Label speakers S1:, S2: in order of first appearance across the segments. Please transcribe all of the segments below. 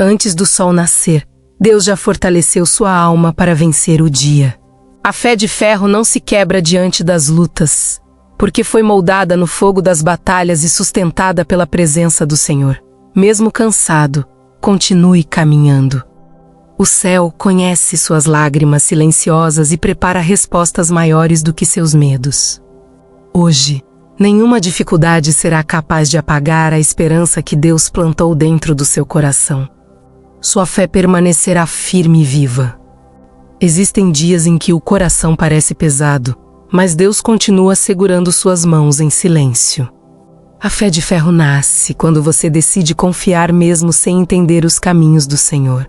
S1: Antes do sol nascer, Deus já fortaleceu sua alma para vencer o dia. A fé de ferro não se quebra diante das lutas, porque foi moldada no fogo das batalhas e sustentada pela presença do Senhor. Mesmo cansado, continue caminhando. O céu conhece suas lágrimas silenciosas e prepara respostas maiores do que seus medos. Hoje, nenhuma dificuldade será capaz de apagar a esperança que Deus plantou dentro do seu coração. Sua fé permanecerá firme e viva. Existem dias em que o coração parece pesado, mas Deus continua segurando suas mãos em silêncio. A fé de ferro nasce quando você decide confiar mesmo sem entender os caminhos do Senhor.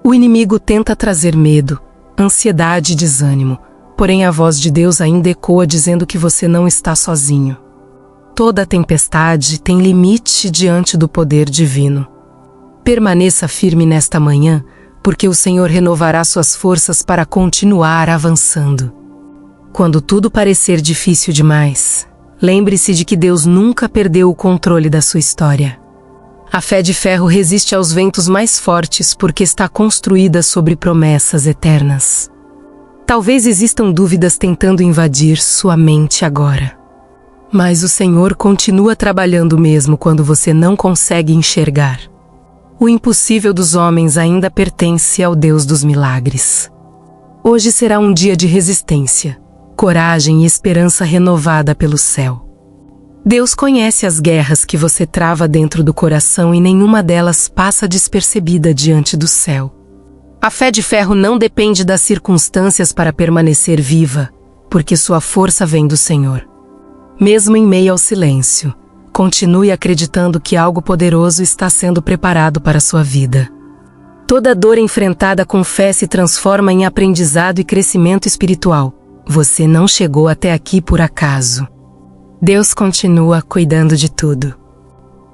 S1: O inimigo tenta trazer medo, ansiedade e desânimo, porém a voz de Deus ainda ecoa dizendo que você não está sozinho. Toda tempestade tem limite diante do poder divino. Permaneça firme nesta manhã, porque o Senhor renovará suas forças para continuar avançando. Quando tudo parecer difícil demais, lembre-se de que Deus nunca perdeu o controle da sua história. A fé de ferro resiste aos ventos mais fortes porque está construída sobre promessas eternas. Talvez existam dúvidas tentando invadir sua mente agora. Mas o Senhor continua trabalhando mesmo quando você não consegue enxergar. O impossível dos homens ainda pertence ao Deus dos milagres. Hoje será um dia de resistência, coragem e esperança renovada pelo céu. Deus conhece as guerras que você trava dentro do coração e nenhuma delas passa despercebida diante do céu. A fé de ferro não depende das circunstâncias para permanecer viva, porque sua força vem do Senhor. Mesmo em meio ao silêncio, continue acreditando que algo poderoso está sendo preparado para sua vida. Toda dor enfrentada com fé se transforma em aprendizado e crescimento espiritual. Você não chegou até aqui por acaso. Deus continua cuidando de tudo.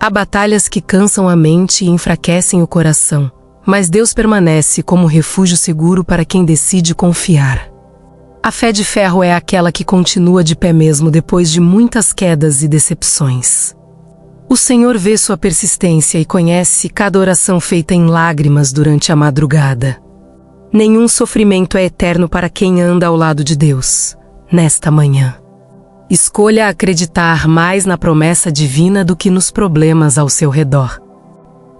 S1: Há batalhas que cansam a mente e enfraquecem o coração, mas Deus permanece como refúgio seguro para quem decide confiar. A fé de ferro é aquela que continua de pé mesmo depois de muitas quedas e decepções. O Senhor vê sua persistência e conhece cada oração feita em lágrimas durante a madrugada. Nenhum sofrimento é eterno para quem anda ao lado de Deus, nesta manhã. Escolha acreditar mais na promessa divina do que nos problemas ao seu redor.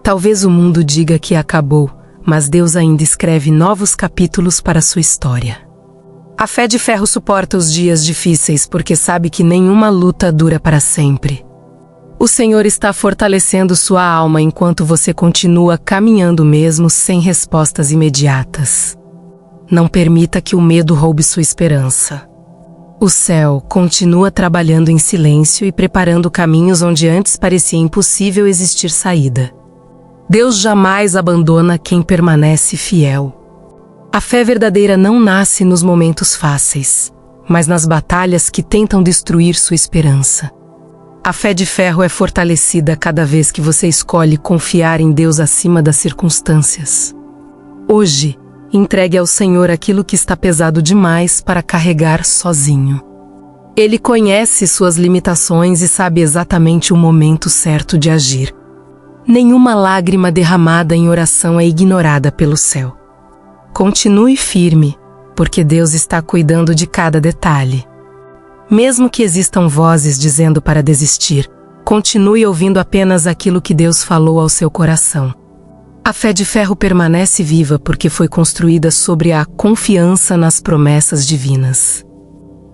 S1: Talvez o mundo diga que acabou, mas Deus ainda escreve novos capítulos para sua história. A fé de ferro suporta os dias difíceis porque sabe que nenhuma luta dura para sempre. O Senhor está fortalecendo sua alma enquanto você continua caminhando mesmo sem respostas imediatas. Não permita que o medo roube sua esperança. O céu continua trabalhando em silêncio e preparando caminhos onde antes parecia impossível existir saída. Deus jamais abandona quem permanece fiel. A fé verdadeira não nasce nos momentos fáceis, mas nas batalhas que tentam destruir sua esperança. A fé de ferro é fortalecida cada vez que você escolhe confiar em Deus acima das circunstâncias. Hoje, entregue ao Senhor aquilo que está pesado demais para carregar sozinho. Ele conhece suas limitações e sabe exatamente o momento certo de agir. Nenhuma lágrima derramada em oração é ignorada pelo céu. Continue firme, porque Deus está cuidando de cada detalhe. Mesmo que existam vozes dizendo para desistir, continue ouvindo apenas aquilo que Deus falou ao seu coração. A fé de ferro permanece viva porque foi construída sobre a confiança nas promessas divinas.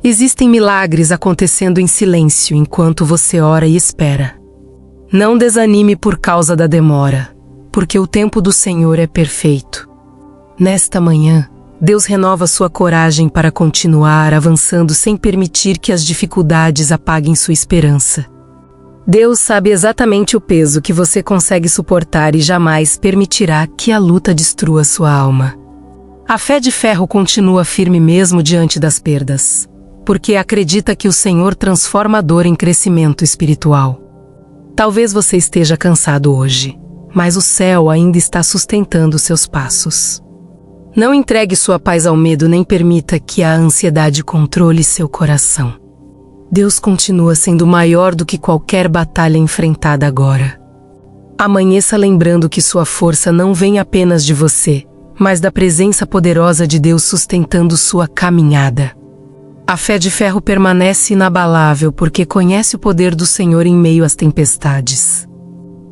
S1: Existem milagres acontecendo em silêncio enquanto você ora e espera. Não desanime por causa da demora, porque o tempo do Senhor é perfeito. Nesta manhã, Deus renova sua coragem para continuar avançando sem permitir que as dificuldades apaguem sua esperança. Deus sabe exatamente o peso que você consegue suportar e jamais permitirá que a luta destrua sua alma. A fé de ferro continua firme mesmo diante das perdas, porque acredita que o Senhor transforma a dor em crescimento espiritual. Talvez você esteja cansado hoje, mas o céu ainda está sustentando seus passos. Não entregue sua paz ao medo nem permita que a ansiedade controle seu coração. Deus continua sendo maior do que qualquer batalha enfrentada agora. Amanheça lembrando que sua força não vem apenas de você, mas da presença poderosa de Deus sustentando sua caminhada. A fé de ferro permanece inabalável porque conhece o poder do Senhor em meio às tempestades.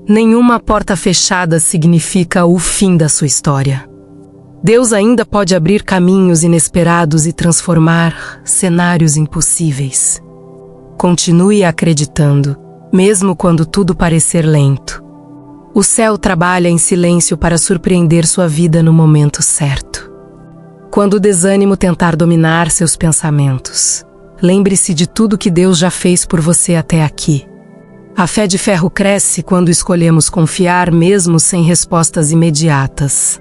S1: Nenhuma porta fechada significa o fim da sua história. Deus ainda pode abrir caminhos inesperados e transformar cenários impossíveis. Continue acreditando, mesmo quando tudo parecer lento. O céu trabalha em silêncio para surpreender sua vida no momento certo. Quando o desânimo tentar dominar seus pensamentos, lembre-se de tudo que Deus já fez por você até aqui. A fé de ferro cresce quando escolhemos confiar mesmo sem respostas imediatas.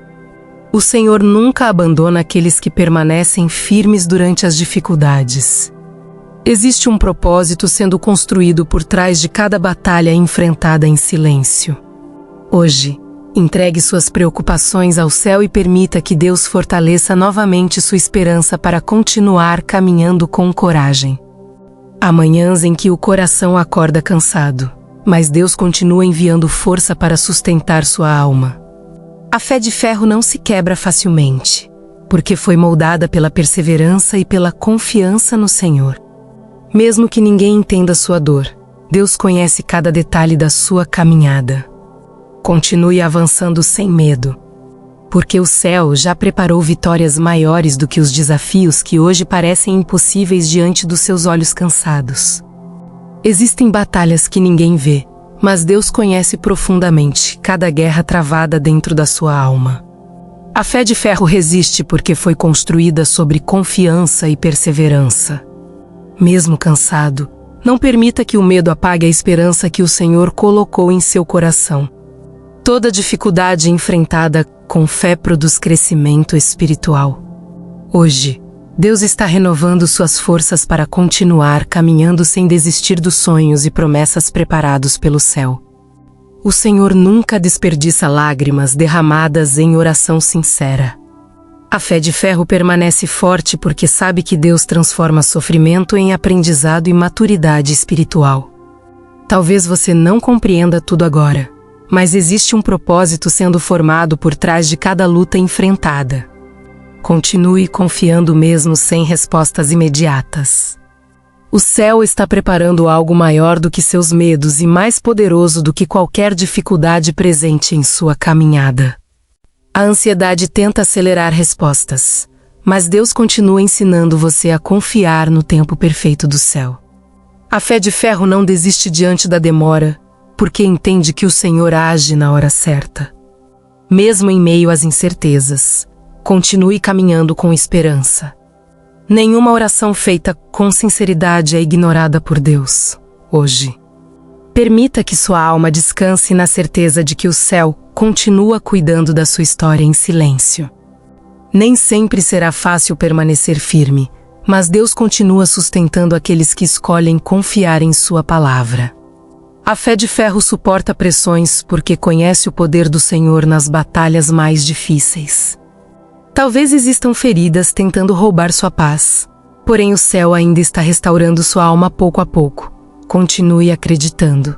S1: O Senhor nunca abandona aqueles que permanecem firmes durante as dificuldades. Existe um propósito sendo construído por trás de cada batalha enfrentada em silêncio. Hoje, entregue suas preocupações ao céu e permita que Deus fortaleça novamente sua esperança para continuar caminhando com coragem. Há manhãs em que o coração acorda cansado, mas Deus continua enviando força para sustentar sua alma. A fé de ferro não se quebra facilmente, porque foi moldada pela perseverança e pela confiança no Senhor. Mesmo que ninguém entenda sua dor, Deus conhece cada detalhe da sua caminhada. Continue avançando sem medo, porque o céu já preparou vitórias maiores do que os desafios que hoje parecem impossíveis diante dos seus olhos cansados. Existem batalhas que ninguém vê, mas Deus conhece profundamente cada guerra travada dentro da sua alma. A fé de ferro resiste porque foi construída sobre confiança e perseverança. Mesmo cansado, não permita que o medo apague a esperança que o Senhor colocou em seu coração. Toda dificuldade enfrentada com fé produz crescimento espiritual. Hoje, Deus está renovando suas forças para continuar caminhando sem desistir dos sonhos e promessas preparados pelo céu. O Senhor nunca desperdiça lágrimas derramadas em oração sincera. A fé de ferro permanece forte porque sabe que Deus transforma sofrimento em aprendizado e maturidade espiritual. Talvez você não compreenda tudo agora, mas existe um propósito sendo formado por trás de cada luta enfrentada. Continue confiando mesmo sem respostas imediatas. O céu está preparando algo maior do que seus medos e mais poderoso do que qualquer dificuldade presente em sua caminhada. A ansiedade tenta acelerar respostas, mas Deus continua ensinando você a confiar no tempo perfeito do céu. A fé de ferro não desiste diante da demora, porque entende que o Senhor age na hora certa. Mesmo em meio às incertezas, continue caminhando com esperança. Nenhuma oração feita com sinceridade é ignorada por Deus, hoje. Permita que sua alma descanse na certeza de que o céu continua cuidando da sua história em silêncio. Nem sempre será fácil permanecer firme, mas Deus continua sustentando aqueles que escolhem confiar em sua palavra. A fé de ferro suporta pressões porque conhece o poder do Senhor nas batalhas mais difíceis. Talvez existam feridas tentando roubar sua paz, porém o céu ainda está restaurando sua alma pouco a pouco. Continue acreditando.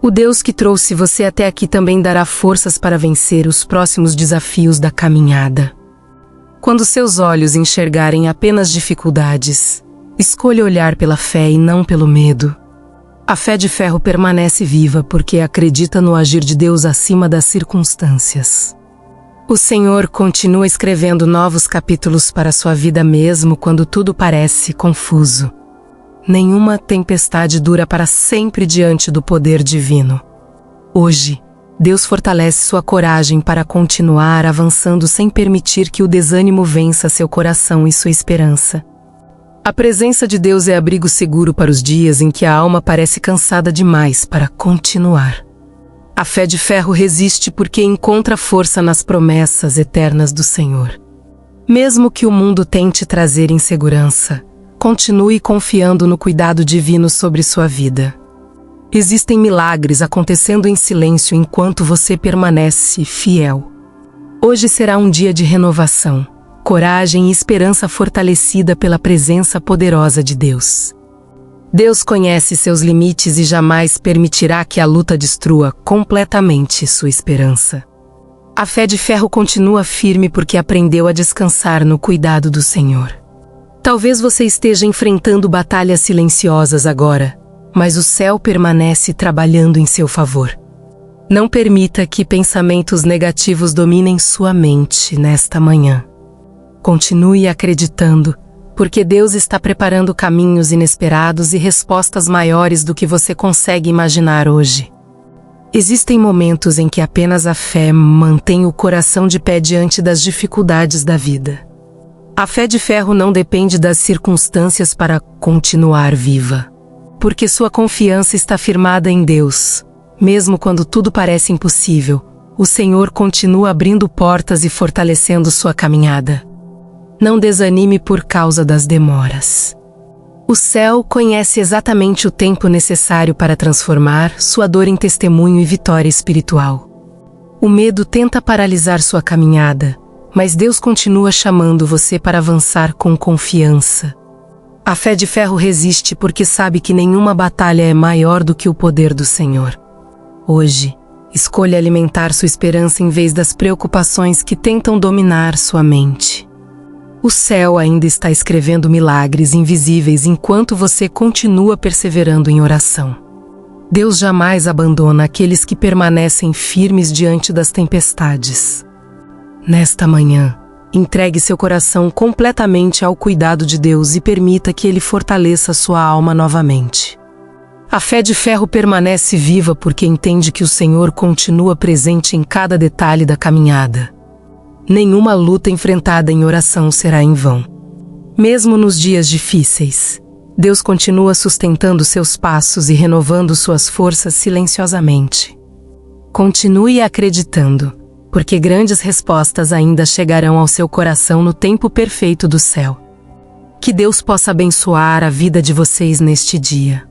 S1: O Deus que trouxe você até aqui também dará forças para vencer os próximos desafios da caminhada. Quando seus olhos enxergarem apenas dificuldades, escolha olhar pela fé e não pelo medo. A fé de ferro permanece viva porque acredita no agir de Deus acima das circunstâncias. O Senhor continua escrevendo novos capítulos para sua vida mesmo quando tudo parece confuso. Nenhuma tempestade dura para sempre diante do poder divino. Hoje, Deus fortalece sua coragem para continuar avançando sem permitir que o desânimo vença seu coração e sua esperança. A presença de Deus é abrigo seguro para os dias em que a alma parece cansada demais para continuar. A fé de ferro resiste porque encontra força nas promessas eternas do Senhor. Mesmo que o mundo tente trazer insegurança, continue confiando no cuidado divino sobre sua vida. Existem milagres acontecendo em silêncio enquanto você permanece fiel. Hoje será um dia de renovação, coragem e esperança fortalecida pela presença poderosa de Deus. Deus conhece seus limites e jamais permitirá que a luta destrua completamente sua esperança. A fé de ferro continua firme porque aprendeu a descansar no cuidado do Senhor. Talvez você esteja enfrentando batalhas silenciosas agora, mas o céu permanece trabalhando em seu favor. Não permita que pensamentos negativos dominem sua mente nesta manhã. Continue acreditando, porque Deus está preparando caminhos inesperados e respostas maiores do que você consegue imaginar hoje. Existem momentos em que apenas a fé mantém o coração de pé diante das dificuldades da vida. A fé de ferro não depende das circunstâncias para continuar viva, porque sua confiança está firmada em Deus. Mesmo quando tudo parece impossível, o Senhor continua abrindo portas e fortalecendo sua caminhada. Não desanime por causa das demoras. O céu conhece exatamente o tempo necessário para transformar sua dor em testemunho e vitória espiritual. O medo tenta paralisar sua caminhada, mas Deus continua chamando você para avançar com confiança. A fé de ferro resiste porque sabe que nenhuma batalha é maior do que o poder do Senhor. Hoje, escolha alimentar sua esperança em vez das preocupações que tentam dominar sua mente. O céu ainda está escrevendo milagres invisíveis enquanto você continua perseverando em oração. Deus jamais abandona aqueles que permanecem firmes diante das tempestades. Nesta manhã, entregue seu coração completamente ao cuidado de Deus e permita que Ele fortaleça sua alma novamente. A fé de ferro permanece viva porque entende que o Senhor continua presente em cada detalhe da caminhada. Nenhuma luta enfrentada em oração será em vão. Mesmo nos dias difíceis, Deus continua sustentando seus passos e renovando suas forças silenciosamente. Continue acreditando, porque grandes respostas ainda chegarão ao seu coração no tempo perfeito do céu. Que Deus possa abençoar a vida de vocês neste dia.